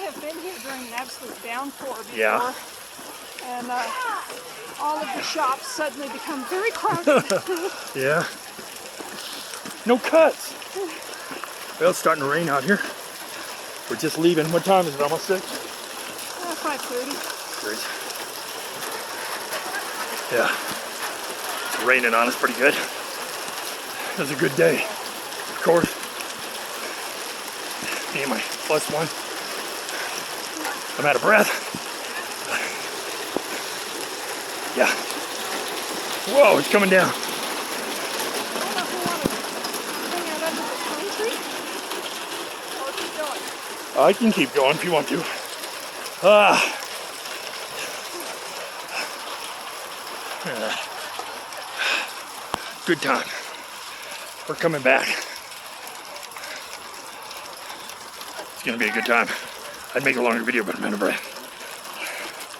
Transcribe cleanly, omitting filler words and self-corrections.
have been here during an absolute downpour before. Yeah. And all of the shops suddenly become very crowded. Yeah. No cuts. Well, it's starting to rain out here. We're just leaving. What time is it? Almost 6? 5:30. Great. Yeah. It's raining on us pretty good. It was a good day. Of course. Me and my +1. I'm out of breath. Yeah. Whoa, it's coming down. I don't know if we want to hang out under the pine tree or keep going. I can keep going if you want to. Ah. Good time. We're coming back. It's gonna be a good time. I'd make a longer video, but I'm out of breath.